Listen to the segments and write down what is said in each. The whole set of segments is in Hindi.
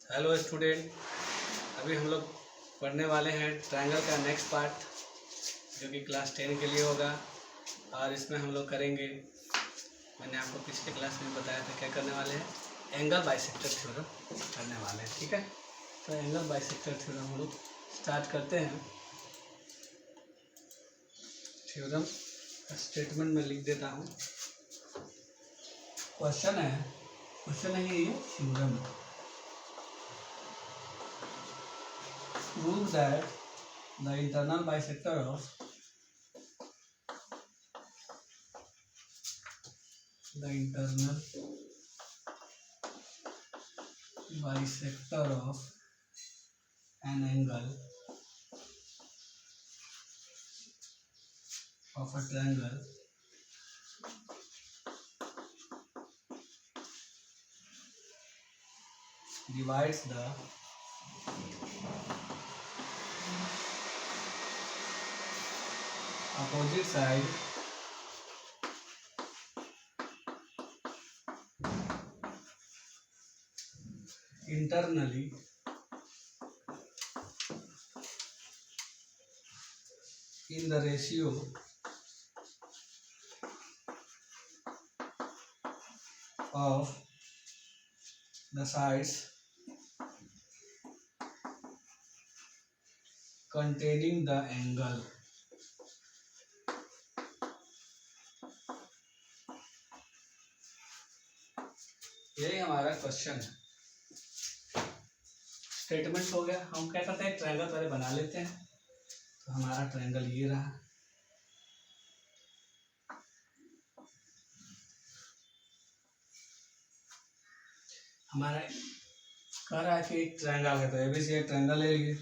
हेलो स्टूडेंट, अभी हम लोग पढ़ने वाले हैं ट्रायंगल का नेक्स्ट पार्ट जो कि क्लास 10 के लिए होगा। और इसमें हम लोग करेंगे, मैंने आपको पिछले क्लास में बताया था क्या करने वाले हैं, एंगल बाइसेक्टर थ्योरम करने वाले हैं। ठीक है, तो एंगल बाइसेक्टर थ्योरम हम लोग स्टार्ट करते हैं। थ्योरम स्टेटमेंट में लिख देता हूँ। क्वेश्चन है ये theorem. Prove that the internal bisector of an angle of a triangle divides the opposite side internally in the ratio of the sides containing the angle. यही हमारा क्वेश्चन है। स्टेटमेंट हो गया। हम क्या करते हैं, ट्रायंगल पहले बना लेते हैं। तो हमारा ट्रायंगल ये रहा। हमारा कह रहा है कि एक ट्रायंगल है, तो एबीसी एक ट्रायंगल ले लिए।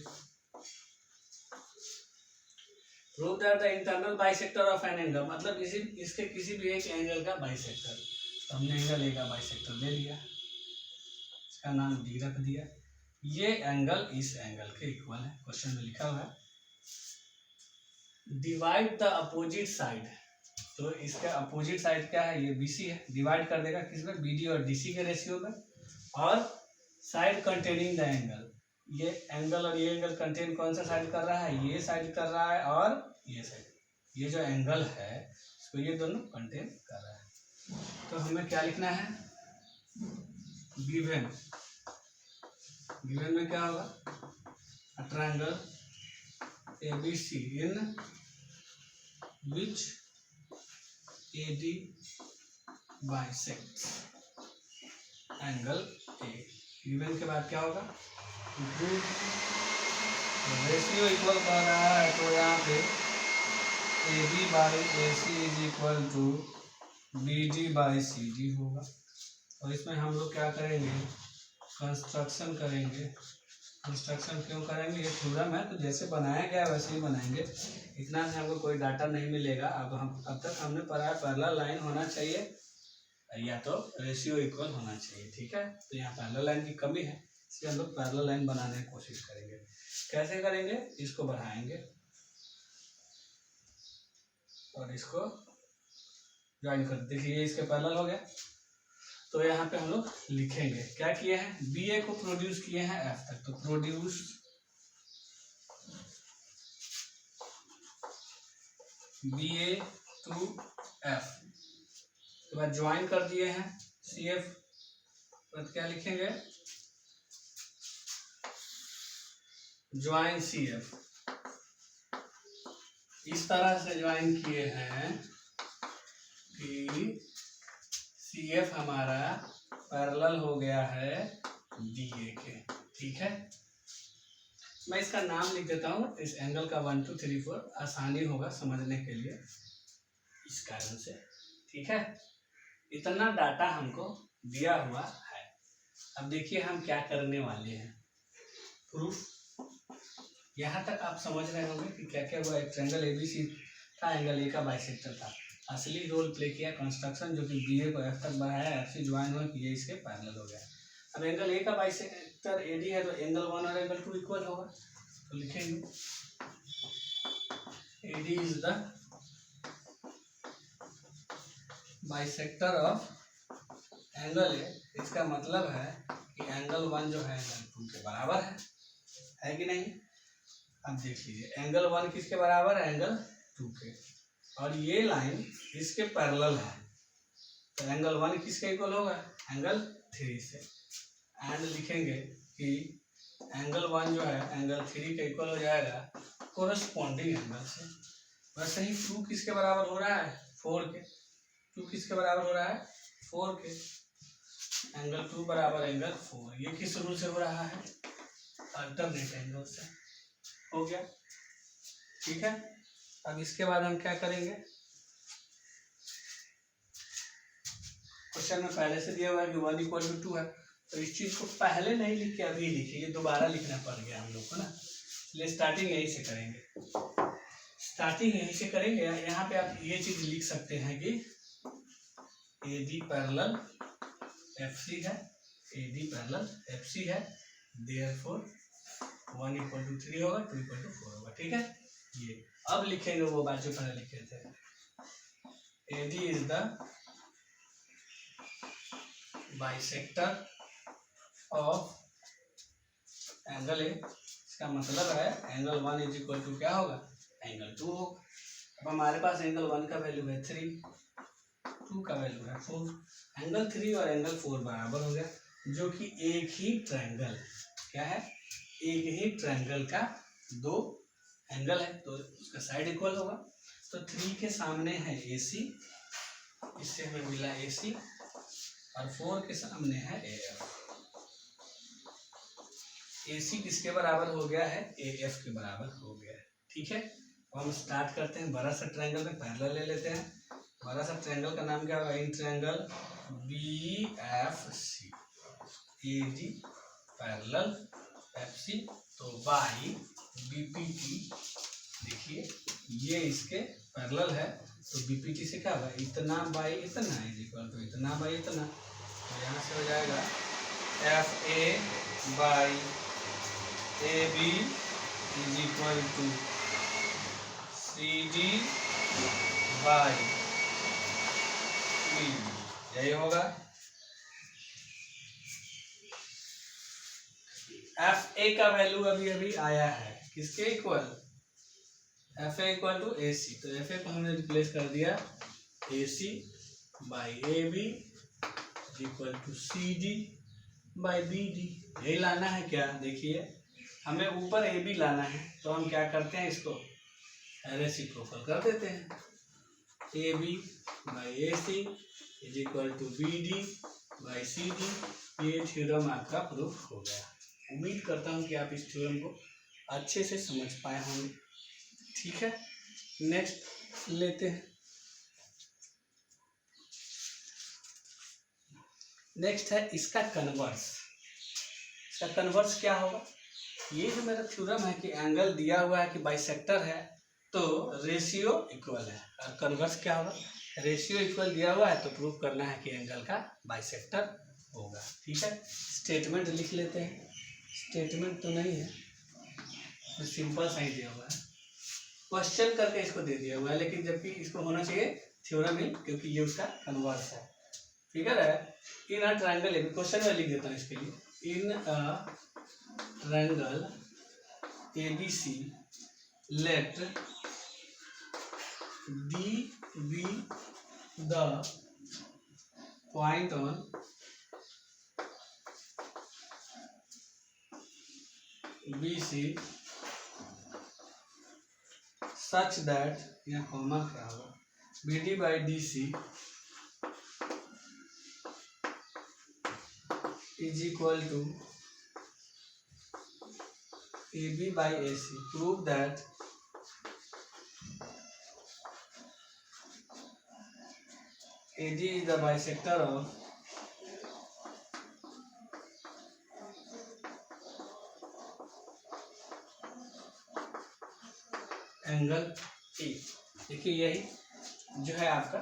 Prove that the internal bisector of an angle, मतलब इसके किसी भी एक एंगल का बाइसेक्टर। तो हमने एंगल ए का बाइसेक्टर ले लिया, इसका नाम डी रख दिया। ये एंगल इस एंगल के इक्वल है। क्वेश्चन में लिखा हुआ है डिवाइड द अपोजिट साइड। तो इसका अपोजिट साइड क्या है, ये बीसी है। डिवाइड कर देगा किसमें, बीडी और डीसी के रेशियो में। और साइड कंटेनिंग द एंगल, ये एंगल और ये एंगल कंटेन कौन सा साइड कर रहा है, ये साइड कर रहा है और ये साइड, ये जो एंगल है इसको ये दोनों कंटेन कर रहा है। तो हमें क्या लिखना है, गिवन में क्या होगा, triangle ABC in which AD bisects angle A। Given के बाद क्या होगा, रेशियो इक्वल कर रहा है, तो यहाँ पे AB by AC is equal to BD by CD होगा। और इसमें हम लोग क्या करेंगे, कंस्ट्रक्शन करेंगे। कंस्ट्रक्शन क्यों करेंगे, ये थ्योरम है तो जैसे बनाया गया वैसे ही बनाएंगे। इतना से हमको कोई डाटा नहीं मिलेगा। अब तक हमने पढ़ा है पैरेलल लाइन होना चाहिए या तो रेशियो इक्वल होना चाहिए। ठीक है, तो यहाँ पैरेलल लाइन की कमी है, इसलिए हम लोग पैरेलल लाइन बनाने की कोशिश करेंगे। कैसे करेंगे, इसको बढ़ाएंगे और इसको ज्वाइन कर, देखिए इसके पैरेलल हो गया। तो यहाँ पे हम लोग लिखेंगे क्या किए हैं, बी ए को प्रोड्यूस किए हैं एफ तक। तो produce B A to F के बाद ज्वाइन कर दिए हैं सी एफ। तो क्या लिखेंगे, ज्वाइन सी एफ। इस तरह से ज्वाइन किए हैं कि सी एफ हमारा पैरेलल हो गया है डी ए के। ठीक है, मैं इसका नाम लिख देता हूँ, इस एंगल का 1 2 3 4 आसानी होगा समझने के लिए, इस कारण से। ठीक है, इतना डाटा हमको दिया हुआ है। अब देखिए हम क्या करने वाले हैं, प्रूफ। यहाँ तक आप समझ रहे होंगे कि क्या क्या हुआ। एक ट्रायंगल एबीसी था, एंगल ए का बाइसेक्टर था। असली रोल प्ले किया कंस्ट्रक्शन, जो कि बी ए को एफ तक बढ़ाया, एफ से ज्वाइन हुआ कि ये इसके पैरेलल हो गया। अब एंगल ए का बाइसेक्टर एडी है, तो एंगल 1 और एंगल 2 इक्वल होगा। तो लिखेंगे AD is the bisector of angle A. इसका मतलब है कि एंगल 1 जो है एंगल 2 के बराबर है कि नहीं। अब देख लीजिए एंगल 1 किसके बराबर है, एंगल 2 के, और ये लाइन इसके पैरेलल है, तो एंगल 1 किसके इक्वल होगा, एंगल 3 से। एंड लिखेंगे कि एंगल 1 जो है एंगल 3 के इक्वल हो जाएगा कोरस्पॉन्डिंग एंगल से। वैसे ही 2 किसके बराबर हो रहा है, 4 के। 2 किसके बराबर हो रहा है, 4 के। एंगल 2 बराबर एंगल 4, ये किस रूल से हो रहा है, अल्टरनेट एंगल से। हो गया, ठीक है। अब इसके बाद हम क्या करेंगे, क्वेश्चन में पहले से दिया हुआ है कि 1 इक्वल टू 2 है, तो इस चीज को पहले नहीं लिख के अभी लिखिए, ये दोबारा लिखना पड़ गया हम लोग को ना, इसलिए स्टार्टिंग यहीं से करेंगे। स्टार्टिंग यहीं से करेंगे। यहाँ पे आप ये चीज लिख सकते हैं कि AD पैरेलल FC है, AD पैरेलल FC है, देयरफॉर 1 इक्वल टू 3 होगा, 2 इक्वल टू 4 होगा, ठीक है। ये अब लिखेंगे वो बात जो पहले लिखे थे, AD is the bisector of angle A. इसका मतलब है एंगल 1 इज इक्वल टू क्या होगा, एंगल 2 होगा। अब हमारे पास एंगल 1 का वैल्यू है 3, 2 का वैल्यू है 4, एंगल 3 और एंगल 4 बराबर हो गया, जो कि एक ही ट्रायंगल, क्या है, एक ही ट्रायंगल का 2 एंगल है, तो उसका साइड इक्वल होगा। तो 3 के सामने है AC, इससे हमें मिला AC, और 4 के सामने है AF। AC किसके बराबर हो गया है, AF के बराबर हो गया है, ठीक है। तो हम स्टार्ट करते हैं, बड़ा सा ट्रायंगल में पैरेलल ले लेते हैं। बड़ा सा ट्रायंगल का नाम क्या होगा, in triangle BFC, AD parallel FC, तो बाई BPT, देखिए ये इसके पैरेलल है, तो BPT से क्या होगा, इतना बाई इतना इज इक्वल टू इतना बाई इतना, तो यहाँ से हो जाएगा FA by AB is equal to CD by BD, यही होगा। FA का वैल्यू अभी अभी आया है किसके equal, FA equal to AC, तो FA को हमने रिप्लेस कर दिया AC by AB equal to CD by BD, यही लाना है क्या, देखिए हमें ऊपर AB लाना है, तो हम क्या करते हैं, इसको रेसिप्रोकल कर देते हैं, AB by AC is equal to BD by CD। ये थ्योरम आपका प्रूफ हो गया। उम्मीद करता हूँ कि आप इस थ्योरम को अच्छे से समझ पाए होंगे, ठीक है। नेक्स्ट लेते हैं, नेक्स्ट है इसका कन्वर्स। इसका कन्वर्स क्या होगा, ये जो मेरा थ्योरम है कि एंगल दिया हुआ है कि बाइसेक्टर है, तो रेशियो इक्वल है, और कन्वर्स क्या होगा, रेशियो इक्वल दिया हुआ है तो प्रूव करना है कि एंगल का बाइसेक्टर होगा, ठीक है। स्टेटमेंट लिख लेते हैं, स्टेटमेंट तो नहीं है, तो सिंपल सा ही दिया हुआ है, क्वेश्चन करके इसको दे दिया हुआ है, लेकिन जबकि इसको होना चाहिए थ्योरम ही, क्योंकि ये उसका कन्वर्स है। फिगर है इन अ ट्रायंगल, क्वेश्चन में लिख देता हूँ इसके लिए, in a triangle ABC let D be the point on BC such that, यहाँ कॉमा क्या होगा, BD by DC is equal to AB by AC. Prove that AD is the bisector of angle A। देखिए यही जो है आपका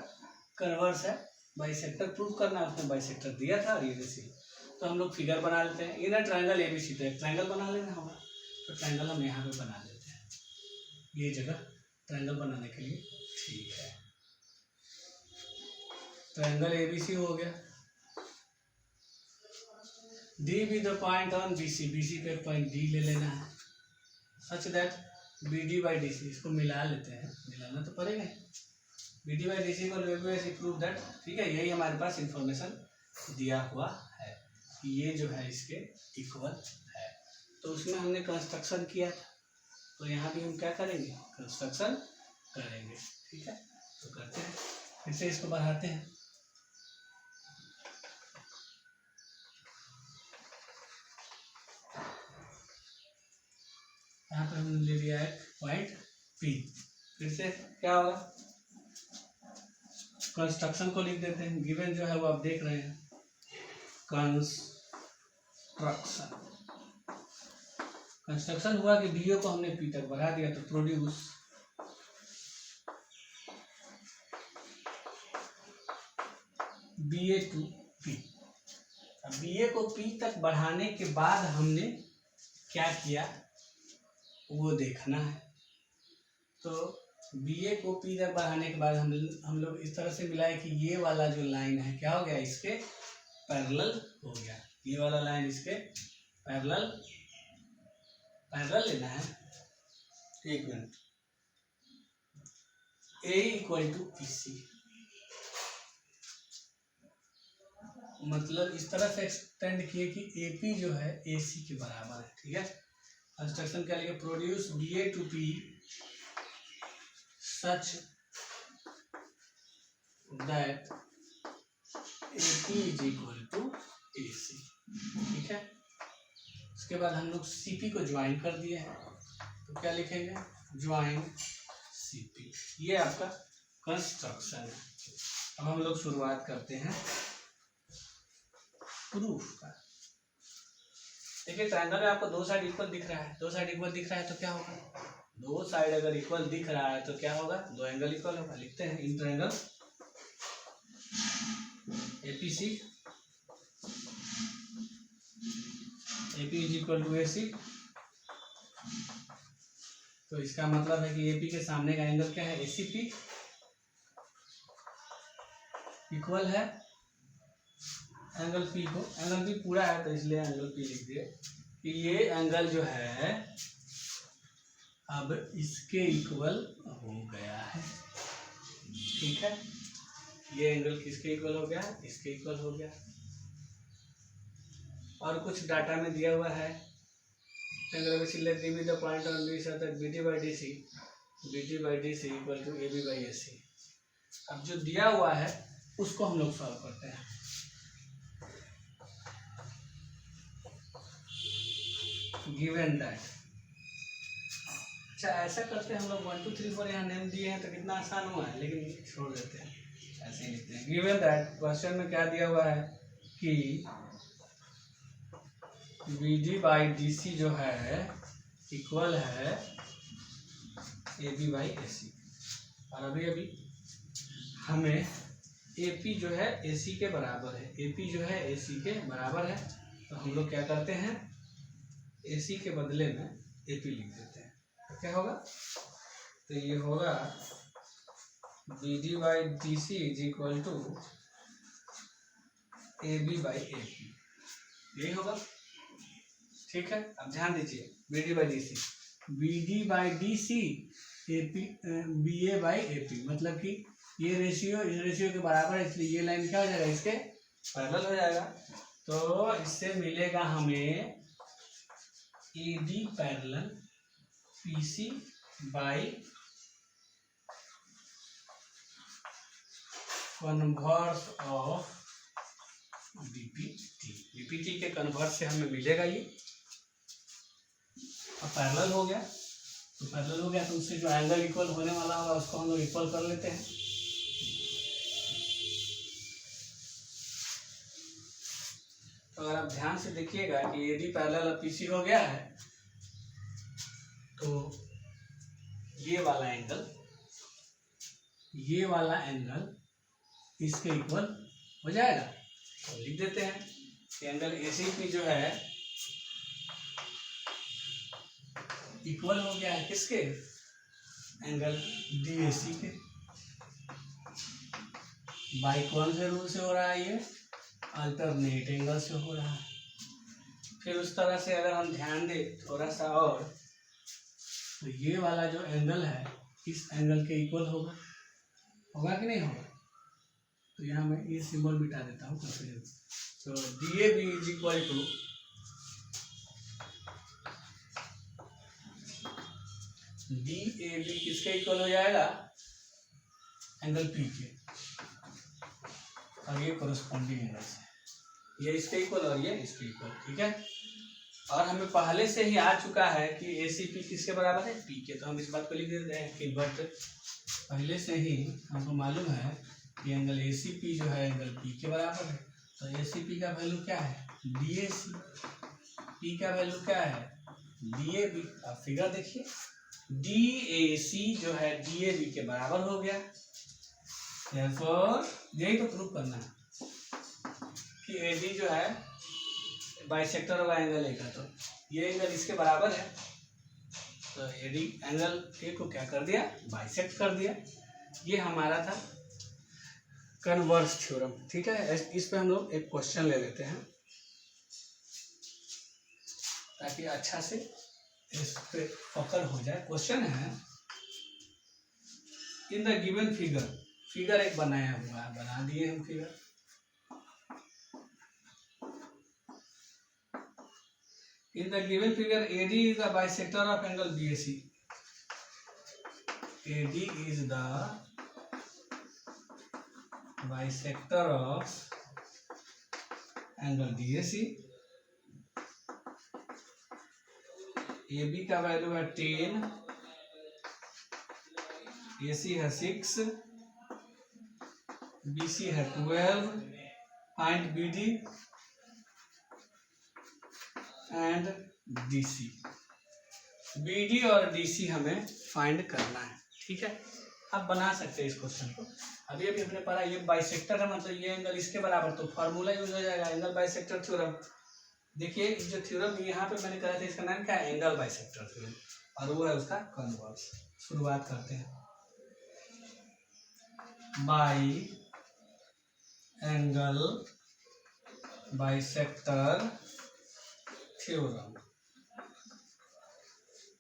कन्वर्स है, बाइसेक्टर प्रूव करना है, उसने बाइसेक्टर दिया था और ये रेशियो, तो हम लोग फिगर बना लेते हैं। इधर ट्रायंगल ABC, तो एक ट्रायंगल बना लेना होगा, तो ट्रायंगल हम यहाँ पे बना लेते हैं, ये जगह ट्रायंगल बनाने के लिए ठीक है। ट्रायंगल ABC हो गया। D B the point on B C पे पॉइंट डी ले लेना है, such that B D by D C, इसको मिला लेते हैं, मिलाना तो पड़ेगा, B D by D C को प्रूव दैट, ठीक है, यही हमारे पास इंफॉर्मेशन दिया हुआ है कि ये जो है इसके इक्वल है। तो उसमें हमने कंस्ट्रक्शन किया था, तो यहाँ भी हम क्या करेंगे, कंस्ट्रक्शन करेंगे, ठीक है। तो करते हैं, फिर से इसको बढ़ाते हैं, यहाँ पर हमने ले लिया है पॉइंट पी, फिर से क्या होगा, कंस्ट्रक्शन को लिख देते हैं, गिवन जो है वो आप देख रहे हैं, कंस्ट्रक्शन हुआ कि डी को हमने पी तक बढ़ा दिया, तो produce B A to P. अब बी ए को पी तक बढ़ाने के बाद हमने क्या किया वो देखना है। तो बी ए को पी तक बढ़ाने के बाद हम लोग इस तरह से मिलाए कि ये वाला जो लाइन है क्या हो गया, इसके पैरेलल हो गया, ये वाला लाइन इसके पैरेलल लेना है, एक minute, A equal to P C, मतलब इस तरह से एक्सटेंड किए कि ए पी जो है ए सी के बराबर है, ठीक है। कंस्ट्रक्शन क्या लिखे, produce B A to P such that A P is equal to A C, ठीक है। उसके बाद हम लोग सी पी को ज्वाइन कर दिए हैं, तो क्या लिखेंगे, ज्वाइन सी पी, ये आपका कंस्ट्रक्शन है। अब हम लोग शुरुआत करते हैं प्रूफ का। देखिए ट्रायंगल में आपको दो साइड इक्वल दिख रहा है, दो साइड इक्वल दिख रहा है तो क्या होगा, दो साइड अगर इक्वल दिख रहा है तो क्या होगा, दो एंगल इक्वल होगा। लिखते हैं in triangle APC, AP is equal to AC, तो इसका मतलब है कि एपी के सामने का एंगल क्या है, एसीपी, इक्वल है एंगल पी को, एंगल पी पूरा है तो इसलिए एंगल पी लिख दिए कि ये एंगल जो है अब इसके इक्वल हो गया है, ठीक है। ये एंगल किसके इक्वल हो गया, इसके इक्वल हो गया। और कुछ डाटा में दिया हुआ है, point on B so that B D by D C equal to A B by A C. अब जो दिया हुआ है उसको हम लोग सॉल्व करते हैं। गिवन दैट, अच्छा ऐसा करते हैं हम लोग 1 2 3 4 यहाँ नेम दिए हैं तो कितना आसान हुआ है, लेकिन छोड़ देते हैं, ऐसे ही लिखते हैं। गिवन दैट, क्वेश्चन में क्या दिया हुआ है कि B D by D C जो है इक्वल है ए बी बाई ए सी, और अभी हमें ए पी जो है ए सी के बराबर है, ए पी जो है ए सी के बराबर है, तो हम लोग क्या करते हैं, ए सी के बदले में ए पी लिख देते हैं, तो क्या होगा, तो ये होगा B D by D C is equal to A B by A P, यही होगा, ठीक है। अब ध्यान दीजिए, B D by D C, B D by D C A P B A by A P, मतलब कि ये रेशियो इस रेशियो के बराबर है, इसलिए ये लाइन क्या हो जाएगा, इसके पैरेलल हो जाएगा। तो इससे मिलेगा हमें A D parallel P C by converse of BPT, BPT के कन्वर्स से हमें मिलेगा ये, अब पैरेलल हो गया, तो पैरेलल हो गया तो उससे जो एंगल इक्वल होने वाला होगा उसको हम लोग इक्वल कर लेते हैं। तो अगर आप ध्यान से देखिएगा कि ए डी पैरेलल अब पीसी हो गया है, तो ये वाला एंगल इसके इक्वल हो जाएगा, तो लिख देते हैं कि एंगल एसीपी जो है इक्वल हो गया है किसके, एंगल डीएसी के। बाई कौन से रूल से हो रहा है, ये अल्टरनेट एंगल से हो रहा है, फिर उस तरह से अगर हम ध्यान दें थोड़ा सा और, तो ये वाला जो एंगल है इस एंगल के इक्वल होगा, होगा कि नहीं होगा? तो यहाँ मैं ये सिंबल मिटा देता हूँ। तो DAB is equal to DAB किसके इक्वल हो जाएगा? एंगल P के, और ये कोरस्पॉन्डिंग एंगल है, ये इसके इक्वल और ये इसके इक्वल, ठीक है। और हमें पहले से ही आ चुका है कि ACP किसके बराबर है? P के, तो हम इस बात को लिख देते हैं कि बट पहले से ही हमको मालूम है कि एंगल ACP जो है एंगल P के बराबर है। तो ACP का वैल्यू क्या है? DAC। P का वैल्यू क्या है? DAB। अब फिगर देखिए, DAC जो है DAB के बराबर हो गया। यही तो प्रूफ करना है कि AD जो है बाइसेक्टर होगा एंगल A का, तो ये एंगल इसके बराबर है। तो AD एंगल A को क्या कर दिया? बाइसेक्ट कर दिया। ये हमारा था कन्वर्स थ्योरम, ठीक है। इस पे हम लोग एक क्वेश्चन ले लेते हैं ताकि अच्छा से इस पे पकड़ हो जाए। क्वेश्चन है, इन द गिवन फिगर एक बनाया हुआ है, बना दिए हम figure. In the given figure, AD is the bisector of angle BAC. AD is the bisector of angle BAC. AB का वैल्यू है 10, AC है 6, BC है 12, find BD and DC। BD और DC हमें फाइंड करना है, ठीक है। आप बना सकते हैं इस क्वेश्चन को। अभी हमने पढ़ा ये बाइसेक्टर है, मतलब ये एंगल इसके बराबर, तो फार्मूला यूज हो जाएगा एंगल बाइसेक्टर थ्योरम। देखिए जो थ्योरम यहाँ पे मैंने कहा था इसका नाम क्या है? एंगल बाइसेक्टर थ्योरम, और वो है उसका कन्वर्स। शुरुआत करते हैं। By angle bisector theorem.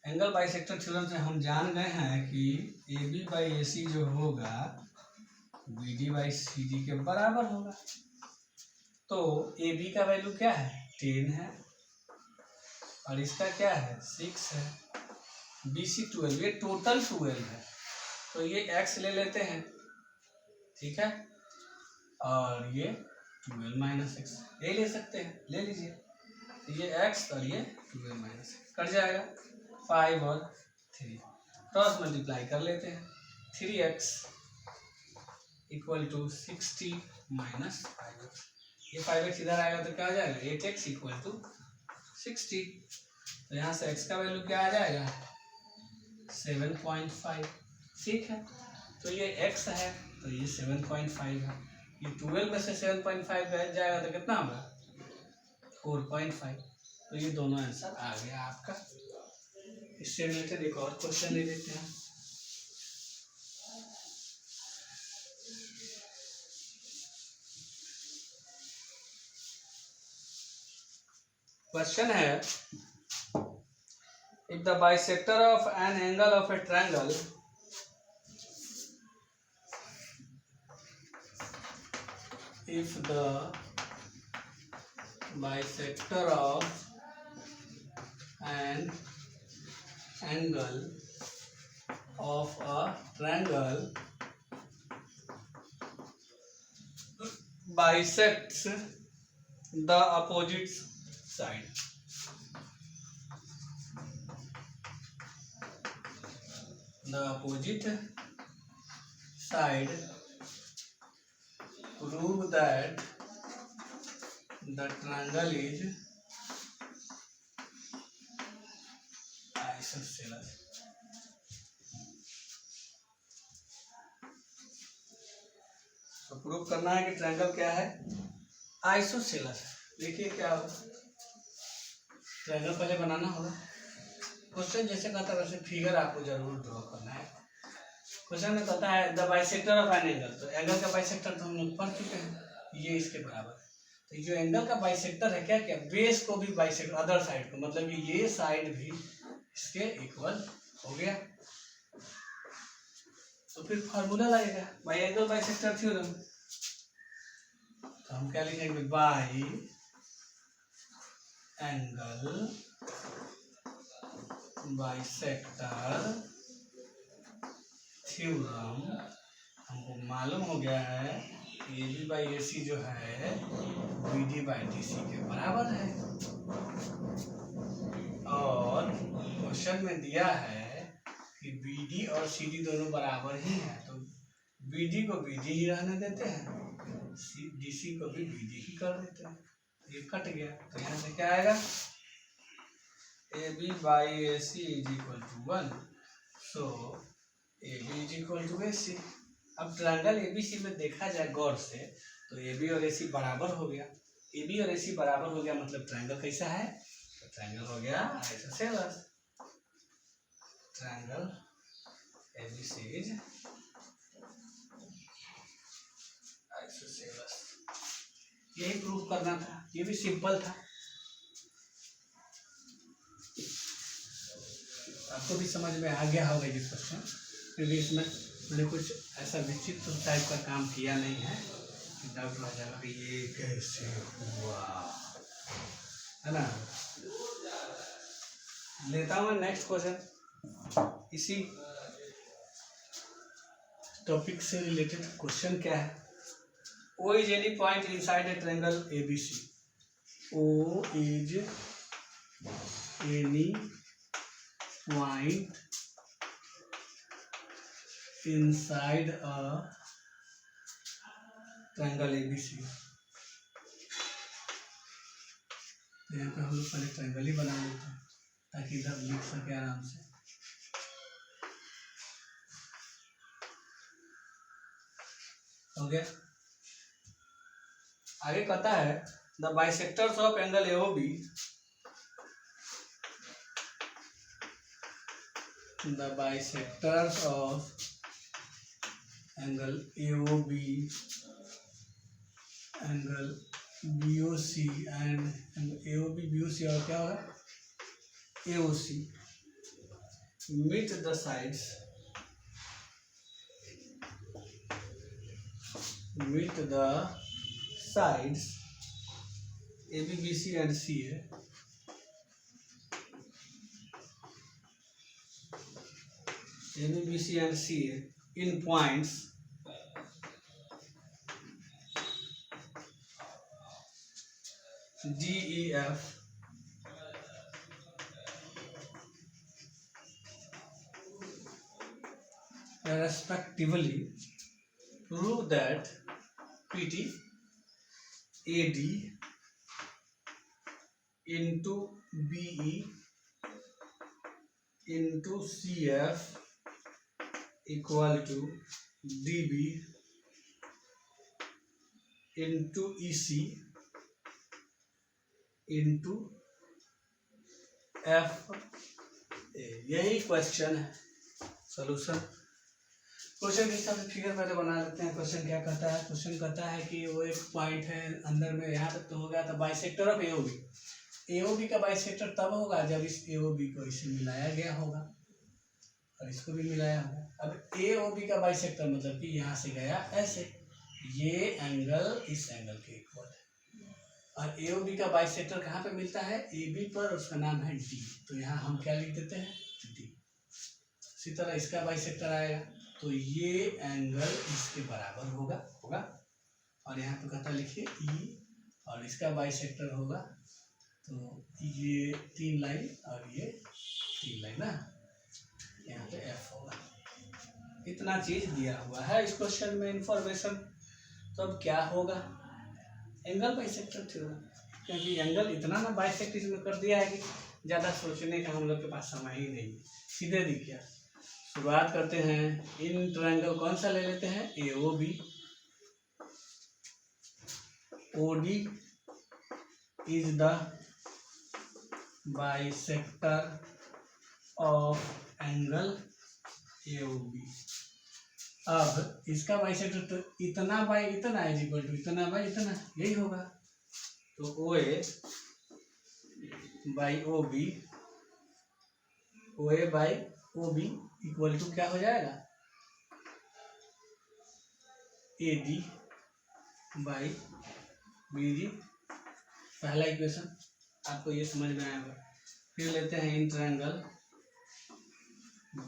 Angle bisector theorem से हम जान गए हैं कि AB बाई AC जो होगा BD बाई CD के बराबर होगा। तो AB का वैल्यू क्या है? 10 है, और इसका क्या है? 6 है। BC 12, ये टोटल 12 है, तो ये x ले लेते हैं, ठीक है। और ये 12 माइनस x ये ले सकते हैं, ले लीजिए। ये x और ये 12 माइनस x कट जाएगा। 5 और 3 क्रॉस मल्टीप्लाई कर लेते हैं। 3x equal to 60 minus 5x। ये 5x इधर आएगा तो क्या आ जाएगा? 8x equal to 60। तो यहाँ से x का वैल्यू क्या आ जाएगा? 7.5, ठीक है। तो ये x है, तो ये 7.5 है। ये 12 में से 7.5 बैठ जाएगा तो कितना होगा? 4.5। तो ये दोनों आंसर आ गया आपका। इससे रिलेटेड एक और क्वेश्चन ले लेते हैं। क्वेश्चन है, if the bisector of an angle of a triangle if the bisector of an angle of a triangle bisects the opposite side, the opposite side, prove that the triangle is isosceles. तो प्रूव करना है कि ट्रायंगल क्या है? आइसोसेलस। देखिए क्या होगा, ट्रायंगल पहले बनाना होगा। क्वेश्चन जैसे कहता है वैसे फिगर आपको जरूर ड्रॉ करना है। क्वेश्चन में कहता है the bisector of an angle, तो एंगल का बाइसेक्टर तो हम लोग पढ़ चुके हैं, ये इसके बराबर है। तो जो एंगल का बाइसेक्टर है क्या क्या, बेस को भी बाइसेक्टर, अदर साइड को, मतलब कि ये साइड भी इसके इक्वल हो गया। तो फिर फार्मूला लगेगा बाई एंगल बाइसेक्टर थ्योरम। तो हम क्या लिखेंगे, बाई एंगल बाइसेक्टर थ्योरम। हमको मालूम हो गया है ए बी बाई ए सी जो है B D by D C के बराबर है। और क्वेश्चन में दिया है कि बी डी और सी डी दोनों बराबर ही हैं, तो बी डी को बी डी ही रहने देते हैं, डी सी को भी बी डी ही कर देते हैं। ये कट गया, तो यहाँ से क्या आएगा, A B by A C is equal to 1, so A B is equal to A C. अब ट्रायंगल ए बी सी में देखा जाए गौर से तो ए बी और ए सी बराबर हो गया। ए बी और ए सी बराबर हो गया मतलब ट्रायंगल कैसा है, तो ट्रायंगल हो गया isosceles. Triangle A B C is isosceles. यही प्रूफ करना था, ये भी सिंपल था। आपको भी समझ में आ गया होगा ये क्वेश्चन, क्योंकि इसमें मैंने कुछ ऐसा विचित्र टाइप का काम किया नहीं है कि डाउट रह जाएगा कि ये कैसे हुआ, है ना। लेता हूँ नेक्स्ट क्वेश्चन। इसी टॉपिक से रिलेटेड क्वेश्चन क्या है, O is any point inside a triangle ABC. O is any point inside a triangle ABC. तो यहाँ पे हम लोग पहले ट्रायंगल ही बना लेते हैं ताकि इधर लिख सके आराम से। हो गया। आगे कहता है the bisectors of angle AOB, the bisectors of angle AOB, angle BOC and AOB BOC और क्या होगा AOC meet the sides, meet the sides AB, BC and CA AB, BC and CA in points D, E, F respectively. Prove that PT AD into BE into CF equal to DB into EC into FA। यही क्वेश्चन है। सोल्यूशन क्वेश्चन के हिसाब से फिगर पहले बना लेते हैं। क्वेश्चन क्या कहता है, क्वेश्चन कहता है कि वो एक पॉइंट है अंदर में, यहाँ तक तो हो गया था बाइसेक्टर ऑफ AOB। AOB का बाइसेक्टर तब होगा जब इस AOB को इसे मिलाया गया होगा और इसको भी मिलाया होगा। अब AOB का बाइसेक्टर मतलब कि यहाँ से गया ऐसे, ये एंगल इस एंगल के इक्वल है। और AOB का बाइसेक्टर कहाँ पे मिलता है, AB पर, उसका नाम है D। तो यहाँ हम क्या लिख देते हैं D। इसी तरह इसका बाइसेक्टर आएगा तो ये एंगल इसके बराबर होगा। और यहाँ पे कहता लिखिए E, और इसका बाइसेक्टर होगा तो ये 3 लाइन और ये 3 लाइन ना, यहाँ पे F होगा। इतना चीज दिया हुआ है इस क्वेश्चन में इंफॉर्मेशन। तो अब क्या होगा, एंगल बाइसेक्टर थ्योरम, क्योंकि एंगल इतना ना बाइसेक्ट इसमें कर दिया है कि ज़्यादा सोचने का हम लोग के पास समय ही नहीं। सीधे देखिए, शुरुआत करते हैं। इन ट्रायंगल कौन सा ले लेते हैं, AOB, OD is the bisector of angle AOB। अब इसका बाइसेक्टर तो इतना बाई इतना इज इक्वल टू इतना बाई इतना, यही होगा। तो O A by O B, O A by O B equal to क्या हो जाएगा, A D by B D. पहला इक्वेशन आपको ये समझ में आएगा। फिर लेते हैं in triangle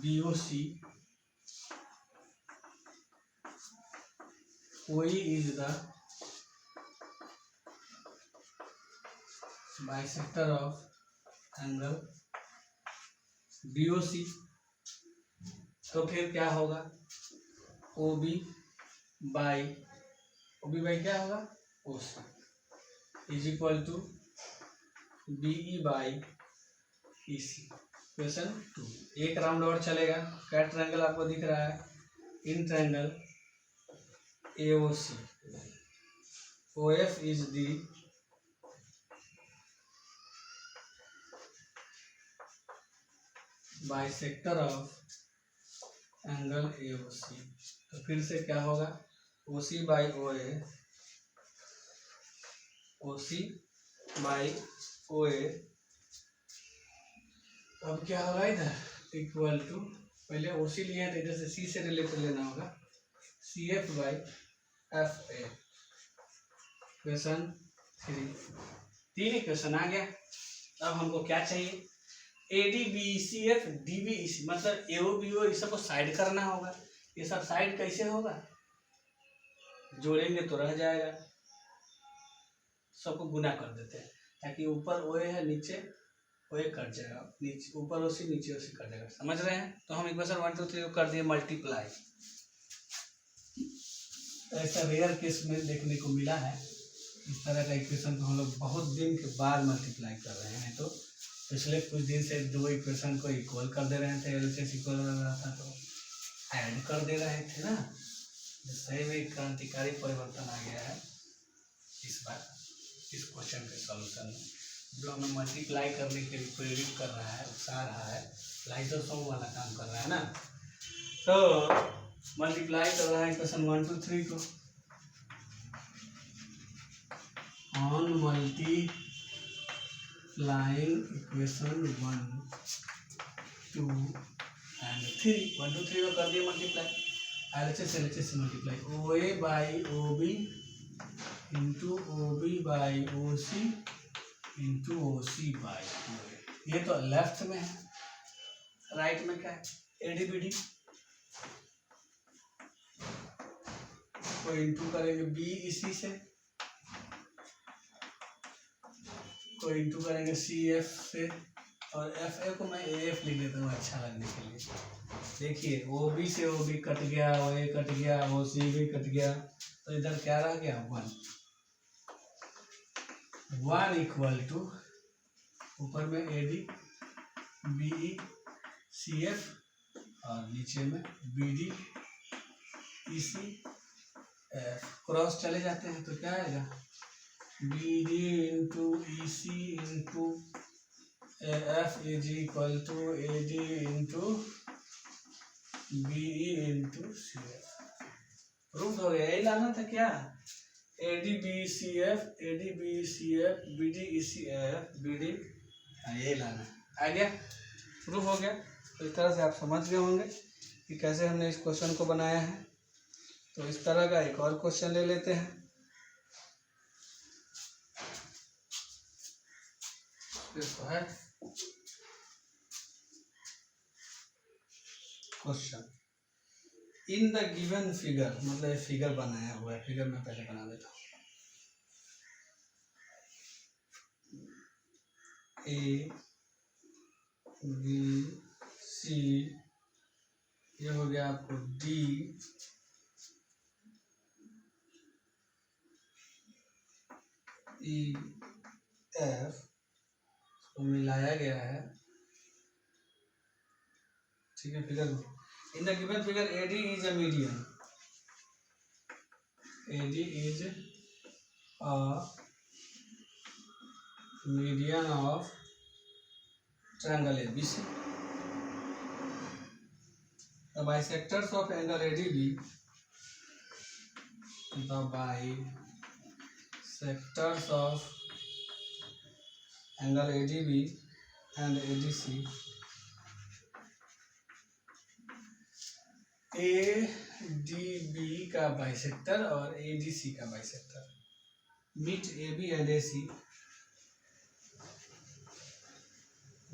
B O C, OE is the bisector of angle BOC। तो फिर क्या होगा, OB बाई क्या होगा, OC is equal to BE by EC। Question 2, एक राउंड और चलेगा। क्या ट्रायंगल आपको दिख रहा है, in triangle AOC, OF is the bisector of angle AOC। तो फिर से क्या होगा, OC by OA, OC by OA। अब क्या होगा इधर इक्वल टू, पहले OC लिए तो इधर से C से रिलेटेड लेना होगा, CF by FA। Question 3, 3 equation आ गया। अब हमको क्या चाहिए, ADBCF DBEC, मतलब AOBO इस सबको साइड करना होगा। ये सब साइड कैसे होगा, जोड़ेंगे तो रह जाएगा, सबको गुना कर देते हैं ताकि ऊपर OA है नीचे OA कट जाएगा, नीचे ऊपर OC नीचे OC कट जाएगा। समझ रहे हैं। तो हम इक्वेशन 1 2 3 को कर दिए मल्टीप्लाई। ऐसा रेयर केस में देखने को मिला है, इस तरह का इक्वेशन को हम लोग बहुत दिन के बाद मल्टीप्लाई कर रहे हैं। तो पिछले कुछ दिन से दो इक्वेशन को इक्वल कर दे रहे थे, LHS इक्वल हो रहा था तो ऐड कर दे रहे थे ना। सही में क्रांतिकारी परिवर्तन आ गया है इस बार इस क्वेश्चन के सॉल्यूशन में, जो हमें मल्टीप्लाई करने के लिए प्रेरित कर रहा है, उकसा रहा है, लाइसोसोम वाला काम कर रहा है ना। तो मल्टीप्लाई कर रहा है इक्वेशन 1 2 3 को ऑन मल्टीप्लाइंग इक्वेशन 1 2 एंड 3, 1 2 3 को कर दिया मल्टीप्लाई, LHS से multiply, OA by OB into OB by OC into OC by OA। ये तो लेफ्ट में है, राइट में क्या है, ADBD को इंटू करेंगे BEC से, को इंटू करेंगे CF से, और FA को मैं AF लिख देता हूँ अच्छा लगने के लिए। देखिए OB से OB कट गया, OA कट गया, OC भी कट गया, तो इधर क्या रह गया 1 इक्वल टू ऊपर में AD BE CF और नीचे में BD EC F। क्रॉस चले जाते हैं तो क्या आएगा, BD into EC into AF is equal to AD into BE into CF। Proof हो गया, यही लाना था क्या, ADBCF ADBCF BDECF BD, यही लाना आ गया, प्रूफ हो गया। तो इस तरह से आप समझ गए होंगे कि कैसे हमने इस क्वेश्चन को बनाया है। तो इस तरह का एक और क्वेश्चन ले लेते हैं। तो है question in the given figure, मतलब फिगर बनाया हुआ है, फिगर में पहले बना देता हूँ। A B C, ये हो गया आपको D E F को मिलाया गया है, ठीक है। Figure in the given figure AD is a median, AD is a median of triangle ABC। The bisectors of angle ADB, the bisectors of angle ADB and ADC, ADB का बाइसेक्टर और ADC का bisector, meet AB and AC,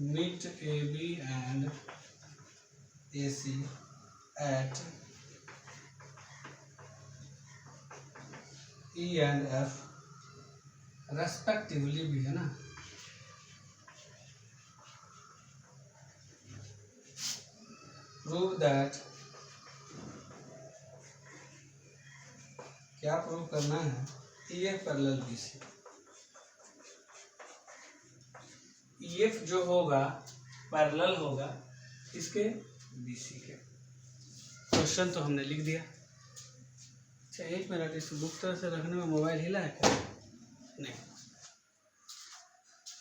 meet AB and AC at E and F respectively भी है ना। प्रूव दैट, क्या प्रूव करना है, EF पैरेलल BC, EF जो होगा पैरेलल होगा इसके BC के। क्वेश्चन तो हमने लिख दिया। अच्छा 1 मिनट, इस बुक तरह से रखने में मोबाइल हिला है क्या? नहीं।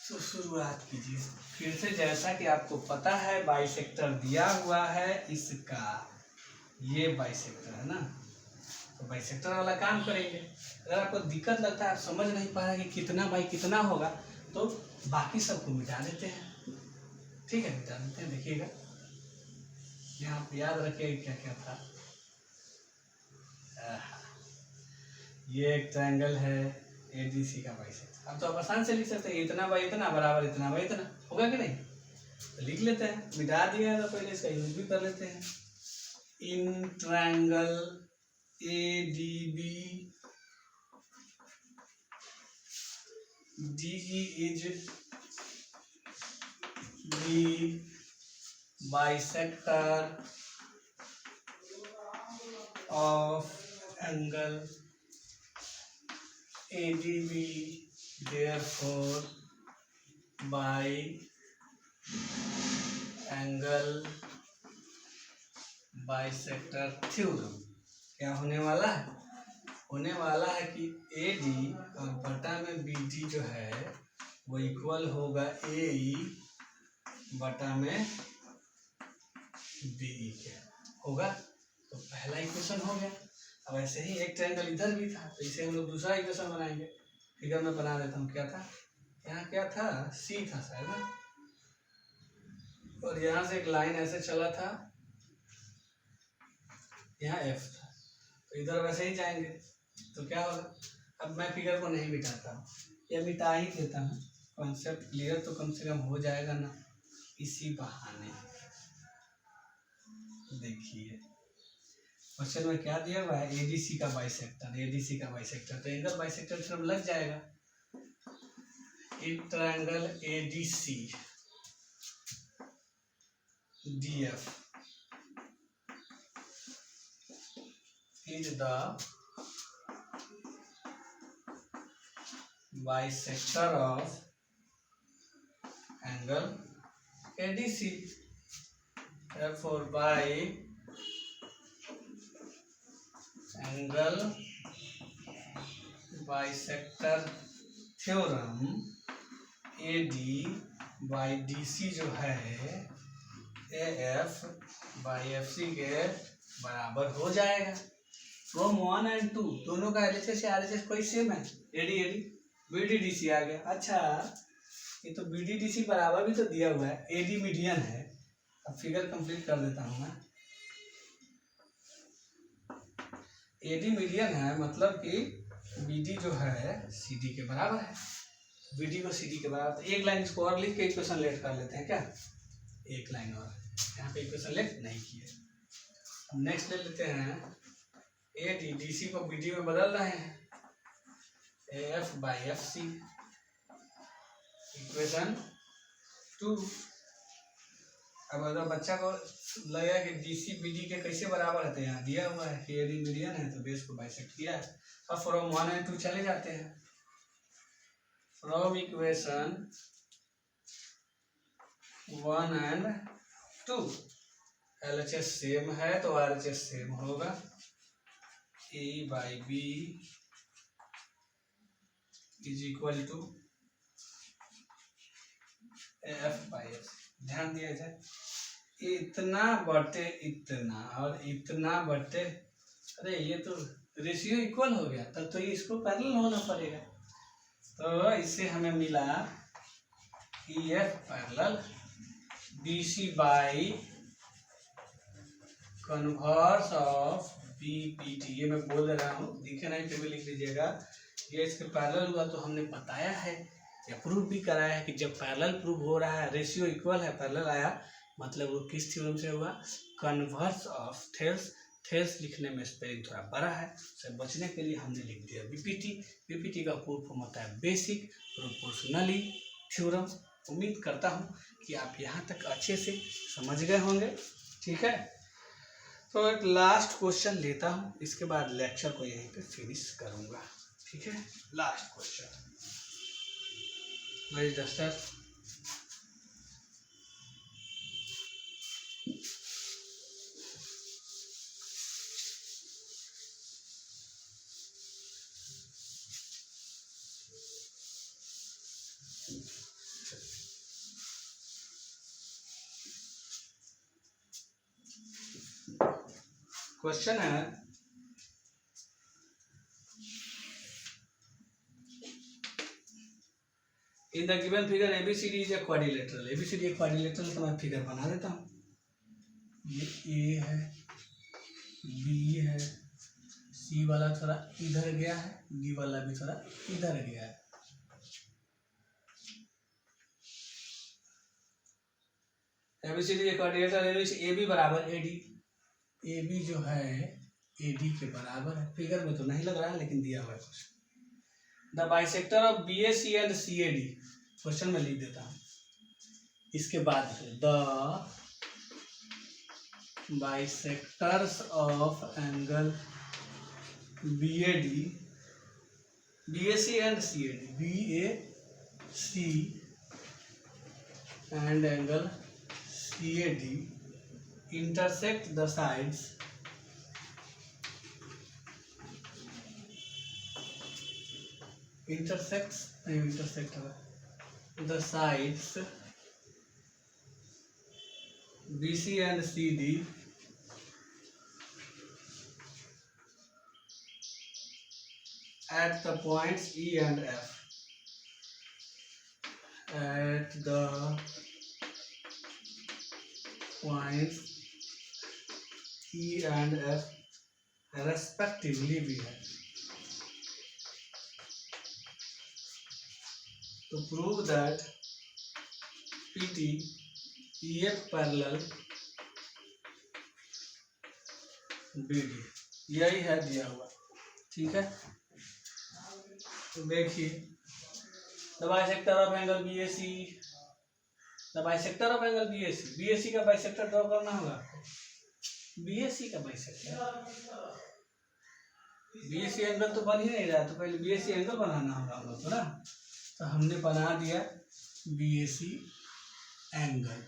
तो शुरुआत कीजिए फिर से। जैसा कि आपको पता है बाइसेक्टर दिया हुआ है इसका, ये बाइसेक्टर है ना, तो बाइसेक्टर वाला काम करेंगे। अगर आपको दिक्कत लगता है, आप समझ नहीं पा रहे कि कितना बाई कितना होगा, तो बाकी सबको मिटा देते हैं। ठीक है, मिटा देते हैं। देखिएगा यहाँ आप याद रखिएगा क्या क्या था। ये एक ट्रायंगल है ADC का बाइसेक्टर। अब तो आप आसान से लिख सकते हैं, इतना बाई इतना बराबर इतना बाई इतना, होगा कि नहीं? तो लिख लेते हैं। मिटा दिया है तो पहले इसका यूज भी कर लेते हैं। In triangle ADB DE is the bisector of angle ADB, therefore by angle bisector theorem क्या होने वाला है? होने वाला है कि AD और बटा में BD जो है वो इक्वल होगा AE बटा में BE के, होगा। तो पहला इक्वेशन हो गया। अब ऐसे ही एक ट्रायंगल इधर भी था, तो इसे हम लोग दूसरा इक्वेशन बनाएंगे। फिगर में बना देता हूँ। क्या था यहाँ? क्या था? C था शायद ना, और यहाँ से एक लाइन ऐसे चला था, यहाँ F था, तो इधर वैसे ही जाएंगे। तो क्या होगा? अब मैं फिगर को नहीं मिटाता हूँ, या मिटा ही देता हूँ। कॉन्सेप्ट क्लियर तो कम से कम हो जाएगा ना इसी बहाने। देखिए क्वेश्चन में क्या दिया हुआ है? ADC का बाइसेक्टर, ADC का बाइसेक्टर, तो एंगल बाइसेक्टर थ्योरम लग जाएगा। In triangle ADC DF is the bisector of angle ADC, therefore by angle bisector theorem AD by DC जो है AF by FC के बराबर हो जाएगा। फ्रॉम 1 and 2 दोनों का LHS या RHS कोई सेम है। AD BD DC आ गया। अच्छा ये तो BD DC बराबर भी तो दिया हुआ है, AD मीडियन है। अब फिगर कंप्लीट कर देता हूँ मैं। AD मीडियन है मतलब कि BD जो है CD के बराबर है, BD को CD के बराबर। तो एक लाइन इसको और लिख के इक्वेशन लेट कर लेते हैं क्या? एक लाइन और, यहाँ पे इक्वेशन लेट नहीं किए। नेक्स्ट ले लेते हैं AD DC को BD में बदल रहे हैं, AF by FC, इक्वेशन 2। अब अगर बच्चा को लगेगा कि DC BD के कैसे बराबर है, तो यहाँ दिया हुआ है कि AD मीडियन है तो बेस को बाइसेक्ट किया है। अब फ्रॉम 1 and 2 चले जाते हैं। From equation 1 and 2 LHS same है तो RHS सेम होगा। A by B is equal to AF by F। ध्यान दिया जाए, इतना बटे इतना और इतना बटे, अरे ये तो रेशियो इक्वल हो गया, तब तो ये इसको पैरेलल होना पड़ेगा। तो इससे हमें मिला EF parallel BC by converse of BPT। ये मैं बोल रहा हूँ, दिखे नहीं तो भी लिख लीजिएगा। ये इसके पैरेलल हुआ तो हमने बताया है या प्रूव भी कराया है कि जब पैरेलल प्रूव हो रहा है, रेशियो इक्वल है, पैरेलल आया, मतलब वो किस थ्योरम से हुआ, कन्वर्स ऑफ थेल्स। थेल्स लिखने में स्पेलिंग थोड़ा बड़ा है, उससे बचने के लिए हमने लिख दिया BPT। BPT का फुल फॉर्म होता है बेसिक प्रोपोर्शनली थ्योरम। उम्मीद करता हूँ कि आप यहाँ तक अच्छे से समझ गए होंगे। ठीक है, तो एक लास्ट क्वेश्चन लेता हूँ, इसके बाद लेक्चर को यहीं पे फिनिश करूँगा। ठीक है, last question, very duster. Question है, in the given figure ABCD is a quadrilateral. ABCD एक क्वाड्रिलेटरल का मैं फिगर बना देता हूँ। ये A है, B है, C वाला थोड़ा इधर गया है, D वाला भी थोड़ा इधर गया है। ABCD एक क्वाड्रिलेटरल, AB बराबर AD। AB जो है AD के बराबर है, फिगर में तो नहीं लग रहा है लेकिन दिया हुआ है कुछ। The bisector of BAC and CAD, question में लिख देता हूँ। इसके बाद the bisectors of angle BAC and CAD, BAC and angle CAD intersect the sides the sides BC and CD at the points E and F. At the points E and F respectively भी है। To prove that PT EF parallel BD, यही है दिया हुआ। ठीक है, तो देखिए, the bisector of angle BAC, the bisector of angle BAC का बाइसेक्टर ड्रॉ करना होगा आपको। BAC का बाइसेक्टर, BAC एंगल तो बन ही नहीं रहा, तो पहले BAC एंगल बनाना होगा हम लोग को ना। तो हमने बना दिया BAC एंगल,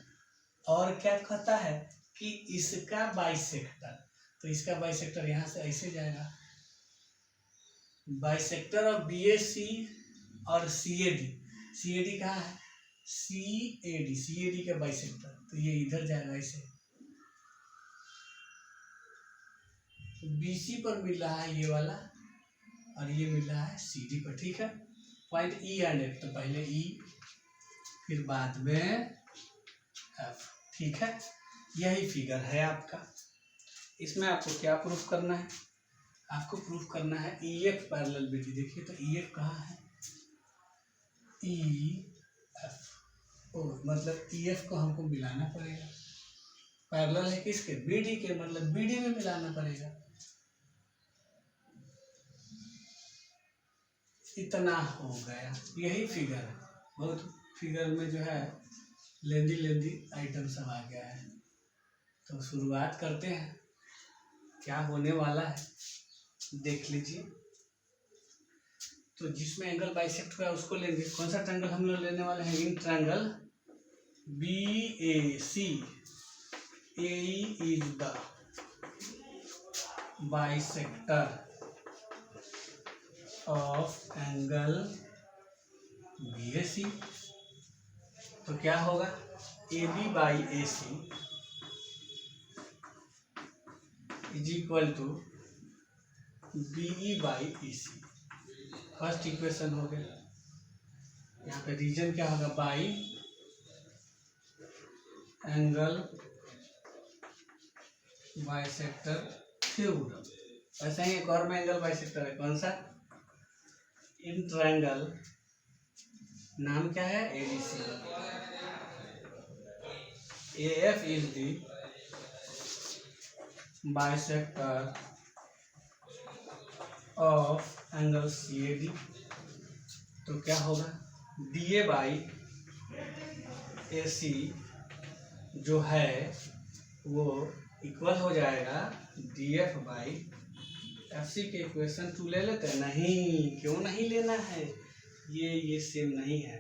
और क्या कहता है कि इसका बाइसेक्टर, तो इसका बाइसेक्टर यहाँ से ऐसे जाएगा। बाइसेक्टर ऑफ BAC और CAD कहाँ है, CAD का बाइसेक्टर, तो ये इधर जाएगा ऐसे। BC पर मिल रहा है ये वाला, और ये मिल रहा है CD पर। ठीक है, पॉइंट E एंड F, तो पहले E फिर बाद में F। ठीक है, यही फिगर है आपका। इसमें आपको क्या प्रूफ करना है, आपको प्रूफ करना है EF पैरेलल BD। देखिए तो EF कहाँ है, EF, ओ मतलब EF को हमको मिलाना पड़ेगा, पैरेलल है किसके, BD के, मतलब BD में मिलाना पड़ेगा। इतना हो गया, यही फिगर है। बहुत फिगर में जो है लेंदी आइटम सब आ गया है। तो शुरुआत करते हैं, क्या होने वाला है देख लीजिए। तो जिसमें एंगल बाइसेक्ट हुआ उसको लेंगे। कौन सा ट्रायंगल हम लोग लेने वाले हैं, in triangle BAC, AE is the bisector of angle BAC। तो क्या होगा, AB by AC is equal to BE by EC। First equation हो गया। यहाँ पे रीजन क्या होगा, बाई एंगल बाइसेक्टर थ्योरम। ऐसा ही एक और में एंगल बाइसेक्टर है, कौन सा? इन ट्रायंगल, नाम क्या है? ABC. AF is the bisector of angle CAD। तो क्या होगा? DA बाई AC जो है वो इक्वल हो जाएगा DF बाई FC के इक्वेशन 2 ले लेते हैं? नहीं, क्यों नहीं लेना है? ये सेम नहीं है,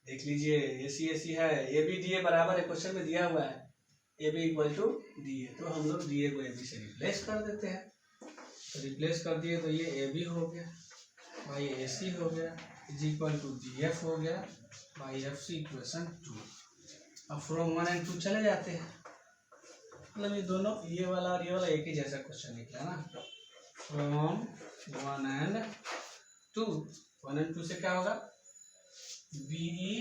देख लीजिए। AC है, AB DA बराबर है, क्वेश्चन में दिया हुआ है AB इक्वल टू DA, तो हम लोग DA को AB से रिप्लेस कर देते हैं। तो रिप्लेस कर दिए तो ये AB हो गया बाई AC हो गया इज इक्वल टू DF हो गया बाई FC इक्वेशन 2। अब फ्रॉम 1 and 2 चले जाते हैं, मतलब ये दोनों, ये वाला और ये वाला एक ही जैसा क्वेश्चन निकला ना। फ्रॉम 1 and 2, 1 and 2 से क्या होगा? BE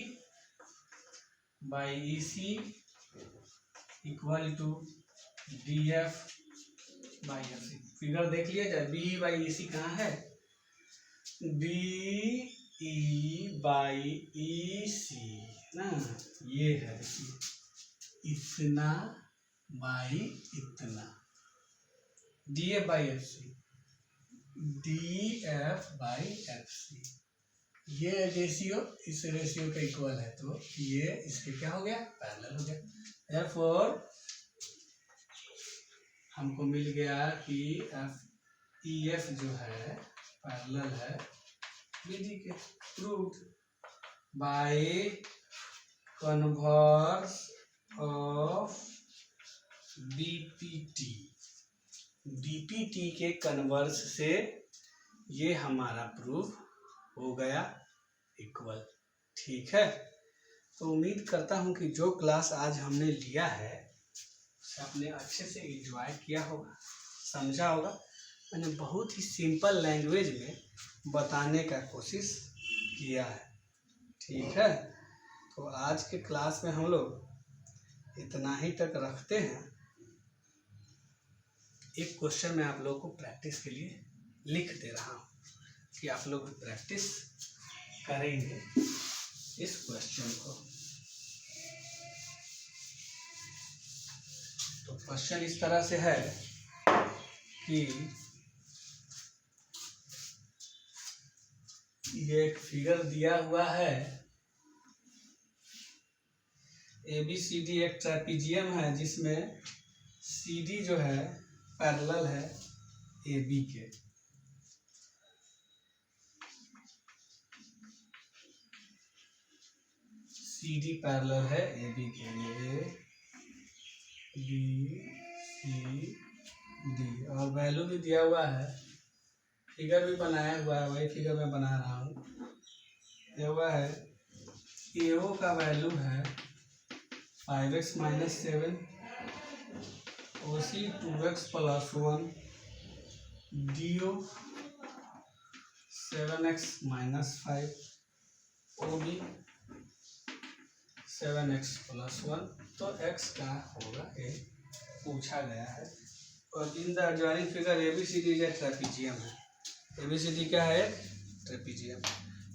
by EC equal to DF by FC। Figure देख लिया जाए, BE बाई EC कहाँ है? BE बाई EC ना, ये है, देखिए, इतना बाई इतना, DF by FC, DF by FC। ये रेशियो इस रेशियो का इक्वल है, तो ये इसके क्या हो गया? पैरेलल हो गया। Therefore हमको मिल गया कि EF जो है पैरेलल है BD के। Prove by converse of DPT के कन्वर्स से ये हमारा प्रूफ हो गया इक्वल। ठीक है, तो उम्मीद करता हूँ कि जो क्लास आज हमने लिया है आपने अच्छे से एंजॉय किया होगा, समझा होगा। मैंने बहुत ही सिंपल लैंग्वेज में बताने का कोशिश किया है। ठीक है, तो आज के क्लास में हम लोग इतना ही तक रखते हैं। एक क्वेश्चन मैं आप लोगों को प्रैक्टिस के लिए लिख दे रहा हूँ कि आप लोग प्रैक्टिस करेंगे इस क्वेश्चन को। तो क्वेश्चन इस तरह से है कि ये एक फिगर दिया हुआ है, ABCD एक ट्रेपीजियम है जिसमें CD जो है पैरेलल है AB के। CD पैरेलल है AB के लिए, ABCD, और वैल्यू भी दिया हुआ है, फिगर भी बनाया हुआ है, वही फिगर मैं बना रहा हूँ। दिया हुआ है AO का वैल्यू है 5x - 7, OC 2x + 1, DO 7x - 5, OB 7x + 1। तो x का होगा a, पूछा गया है। और in the adjoining figure ABCD is A trapezium है। ABCD क्या है? ट्रेपीजियम।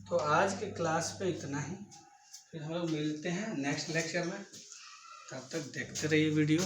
तो आज के क्लास पे इतना ही, फिर हम लोग मिलते हैं नेक्स्ट लेक्चर में। तब तक देखते रहिए वीडियो।